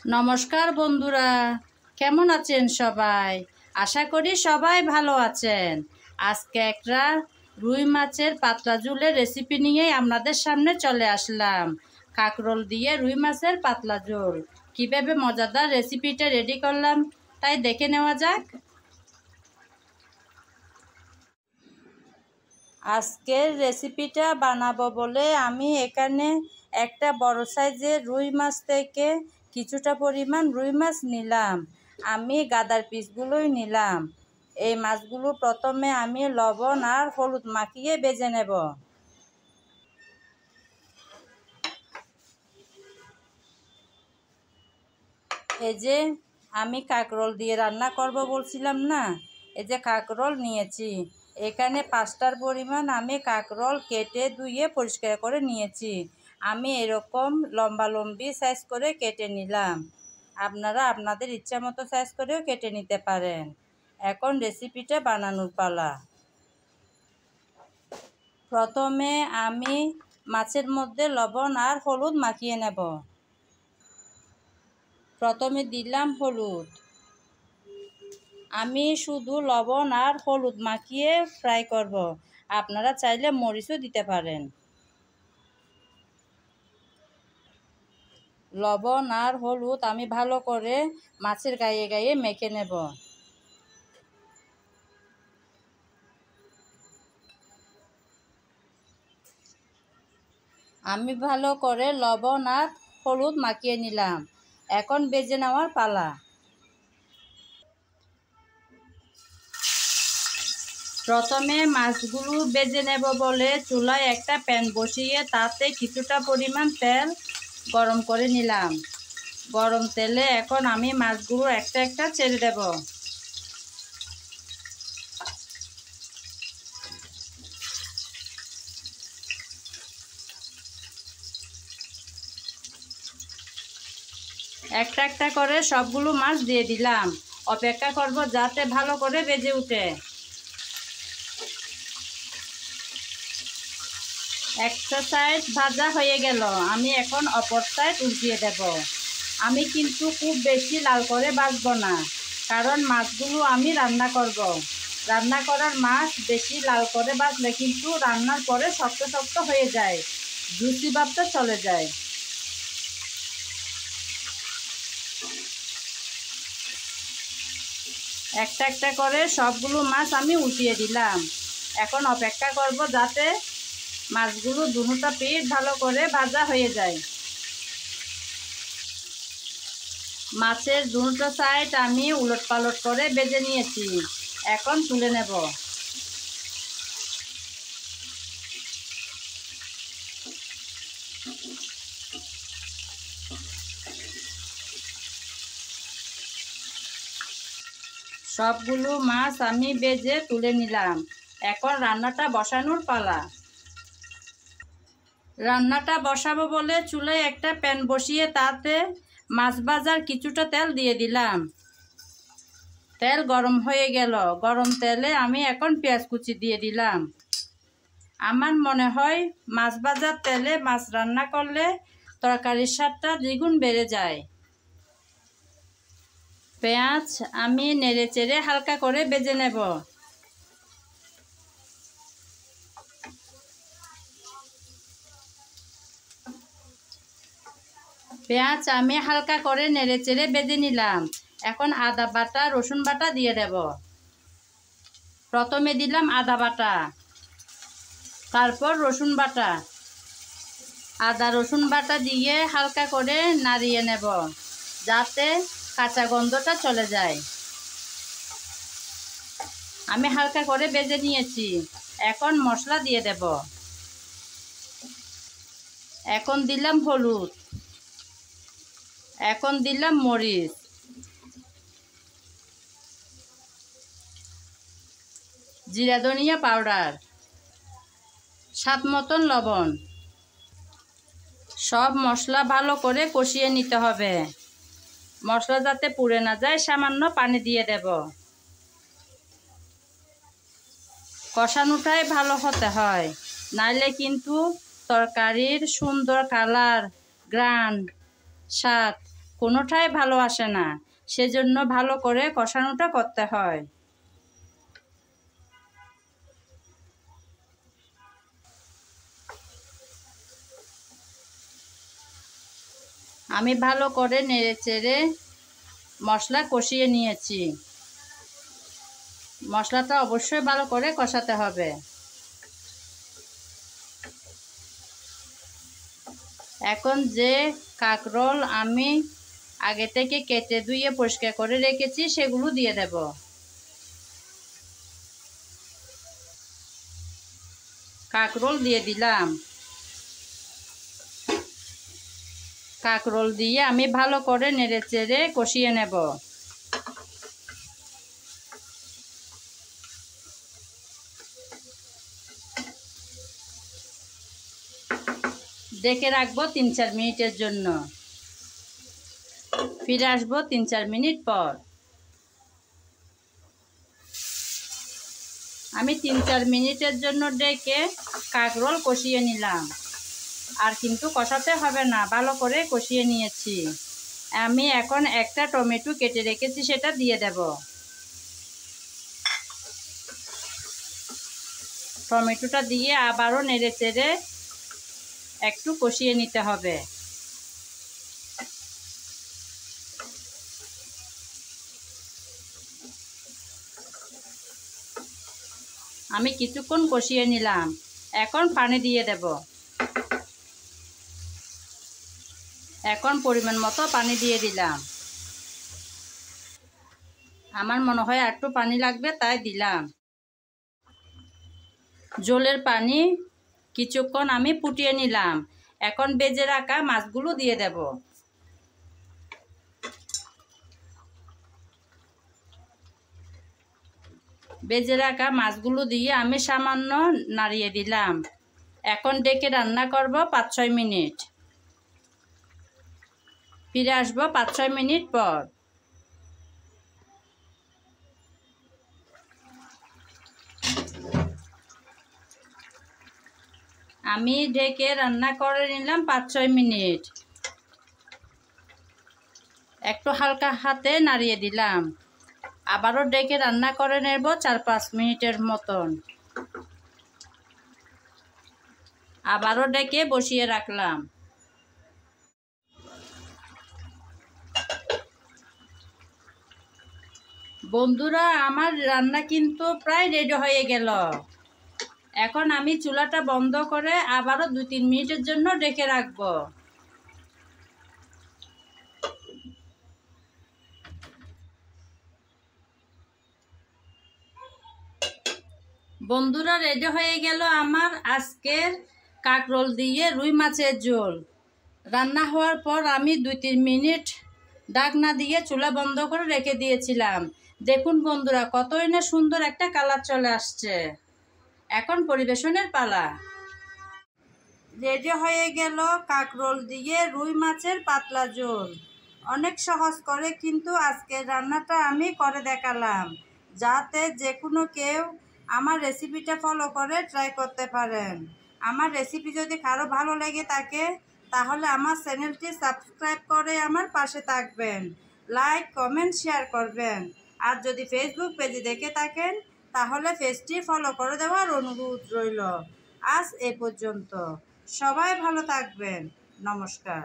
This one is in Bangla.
নমস্কার বন্ধুরা, কেমন আছেন সবাই? আশা করি সবাই ভালো আছেন। আজকে একটা রুই মাছের পাতলা ঝোলের রেসিপি নিয়ে আপনাদের সামনে চলে আসলাম। কাঁকরোল দিয়ে রুই মাছের পাতলা ঝোল কীভাবে মজাদার রেসিপিটা রেডি করলাম তাই দেখে নেওয়া যাক। আজকের রেসিপিটা বানাবো বলে আমি এখানে একটা বড় সাইজের রুই মাছ থেকে কিছুটা পরিমাণ রুই মাছ নিলাম। আমি গাদার পিসগুলোই নিলাম। এই মাছগুলো প্রথমে আমি লবণ আর হলুদ মাখিয়ে ভেজে নেব। এই যে আমি কাঁকরোল দিয়ে রান্না করব বলছিলাম না, এই যে কাঁকরোল নিয়েছি। এখানে 5টার পরিমাণ আমি কাঁকরোল কেটে ধুয়ে পরিষ্কার করে নিয়েছি। আমি এরকম লম্বি সাইজ করে কেটে নিলাম। আপনারা আপনাদের ইচ্ছা মতো সাইজ করেও কেটে নিতে পারেন। এখন রেসিপিটা বানানোর পালা। প্রথমে আমি মাছের মধ্যে লবণ আর হলুদ মাখিয়ে নেব। প্রথমে দিলাম হলুদ। আমি শুধু লবণ আর হলুদ মাখিয়ে ফ্রাই করব। আপনারা চাইলে মরিচও দিতে পারেন। লবণ আর হলুদ আমি ভালো করে মাছের গায়ে গায়ে মেখে নেব। আমি ভালো করে লবণ আর হলুদ মাখিয়ে নিলাম। এখন ভেজে নেওয়ার পালা। প্রথমে মাছগুলো ভেজে নেব বলে চুলায় একটা প্যান বসিয়ে তাতে কিছুটা পরিমাণ তেল গরম করে নিলাম। গরম তেলে এখন আমি মাছগুলো একটা একটা ছেড়ে দেব। একটা একটা করে সবগুলো মাছ দিয়ে দিলাম। অপেক্ষা করব যাতে ভালো করে ভেজে ওঠে। একটা সাইড ভাজা হয়ে গেল, আমি এখন অপর সাইড উল্টিয়ে দেব। আমি কিন্তু খুব বেশি লাল করে ভাজবো না, কারণ মাছগুলো আমি রান্না করব। রান্না করার মাছ বেশি লাল করে ভাজলে কিন্তু রান্নার পরে শক্ত শক্ত হয়ে যায়, জুসি ভাবটা চলে যায়। একটা একটা করে সবগুলো মাছ আমি উল্টিয়ে দিলাম। এখন অপেক্ষা করব যাতে মাছগুলো দুটোটা পিঠ ভালো করে ভাজা হয়ে যায়। মাছের দুটো সাইড আমি উলট পালট করে ভেজে নিয়েছি। এখন তুলে নেব। সবগুলো মাছ আমি ভেজে তুলে নিলাম। এখন রান্নাটা বসানোর পালা। রান্নাটা বসাবো বলে চুলায় একটা প্যান বসিয়ে তাতে মাছ ভাজার কিছুটা তেল দিয়ে দিলাম। তেল গরম হয়ে গেল। গরম তেলে আমি এখন পেঁয়াজ কুচি দিয়ে দিলাম। আমার মনে হয় মাছ ভাজার তেলে মাছ রান্না করলে তরকারির স্বাদটা দ্বিগুণ বেড়ে যায়। পেঁয়াজ আমি নেড়ে চেড়ে হালকা করে ভেজে নেব। পেঁয়াজ আমি হালকা করে নেড়ে চেড়ে ভেজে নিলাম। এখন আদা বাটা রসুন বাটা দিয়ে দেব। প্রথমে দিলাম আদা বাটা, তারপর রসুন বাটা। আদা রসুন বাটা দিয়ে হালকা করে নাড়িয়ে নেব যাতে কাঁচা গন্ধটা চলে যায়। আমি হালকা করে ভেজে নিয়েছি। এখন মশলা দিয়ে দেব। এখন দিলাম হলুদ, এখন দিলাম মরিচ, জিরা ধনিয়া পাউডার, স্বাদ মতন লবণ। সব মশলা ভালো করে কষিয়ে নিতে হবে। মশলা যাতে পুড়ে না যায় সামান্য পানি দিয়ে দেব। কষানোটাই ভালো হতে হয়, নাইলে কিন্তু তরকারির সুন্দর কালার, গ্রান, স্বাদ কোনোটাই ভালো আসে না, সেজন্য ভালো করে কষানোটা করতে হয়। আমি ভালো করে নেড়েচেড়ে মশলা কষিয়ে নিয়েছি। মশলাটা অবশ্যই ভালো করে কষাতে হবে। এখন যে কাঁকরোল আমি আগে থেকে কেটে ধুয়ে পরিষ্কার করে রেখেছি সেগুলো দিয়ে দেব। কাঁকরোল দিয়ে দিলাম। কাঁকরোল দিয়ে আমি ভালো করে নেড়েচেড়ে কষিয়ে নেব। ঢেকে রাখবো 3-4 মিনিটের জন্য। ফিরে আসবো 3-4 মিনিট পর। আমি 3-4 মিনিটের জন্য ডেকে কাঁকরোল কষিয়ে নিলাম। আর কিন্তু কষাতে হবে না, ভালো করে কষিয়ে নিয়েছি। আমি এখন একটা টমেটো কেটে রেখেছি, সেটা দিয়ে দেব। টমেটোটা দিয়ে আবারও নেড়েচেড়ে একটু কষিয়ে নিতে হবে। আমি কিছুক্ষণ কষিয়ে নিলাম। এখন পানি দিয়ে দেব। এখন পরিমাণ মতো পানি দিয়ে দিলাম। আমার মনে হয় একটু পানি লাগবে, তাই দিলাম। ঝোলের পানি কিছুক্ষণ আমি ফুটিয়ে নিলাম। এখন ভেজে রাখা মাছগুলো দিয়ে দেব। ভেজে রাখা মাছগুলো দিয়ে আমি সামান্য নাড়িয়ে দিলাম। এখন ডেকে রান্না করব 5-6 মিনিট। ফিরে আসবো 5-6 মিনিট পর। আমি ঢেকে রান্না করে নিলাম 5-6 মিনিট। একটু হালকা হাতে নাড়িয়ে দিলাম। আবারও ঢেকে রান্না করে নেব 4-5 মিনিটের মতন। আবারও ঢেকে বসিয়ে রাখলাম। বন্ধুরা, আমার রান্না কিন্তু প্রায় রেডি হয়ে গেল। এখন আমি চুলাটা বন্ধ করে আবারও 2-3 মিনিটের জন্য ঢেকে রাখবো। বন্ধুরা, রেডি হয়ে গেল আমার আজকের কাঁকরোল দিয়ে রুই মাছের ঝোল। রান্না হওয়ার পর আমি 2-3 মিনিট ঢাকনা দিয়ে চুলা বন্ধ করে রেখে দিয়েছিলাম। দেখুন বন্ধুরা, কতই না সুন্দর একটা কালার চলে আসছে। এখন পরিবেশনের পালা। রেডি হয়ে গেল কাঁকরোল দিয়ে রুই মাছের পাতলা ঝোল। অনেক সহজ করে কিন্তু আজকের রান্নাটা আমি করে দেখালাম, যাতে যে কোনো কেউ আমার রেসিপিটা ফলো করে ট্রাই করতে পারেন। আমার রেসিপি যদি কারো ভালো লেগে থাকে তাহলে আমার চ্যানেলটি সাবস্ক্রাইব করে আমার পাশে থাকবেন, লাইক কমেন্ট শেয়ার করবেন। আর যদি ফেসবুক পেজে দেখে থাকেন তাহলে পেজটি ফলো করে দেওয়ার অনুরোধ রইল। আজ এ পর্যন্ত। সবাই ভালো থাকবেন। নমস্কার।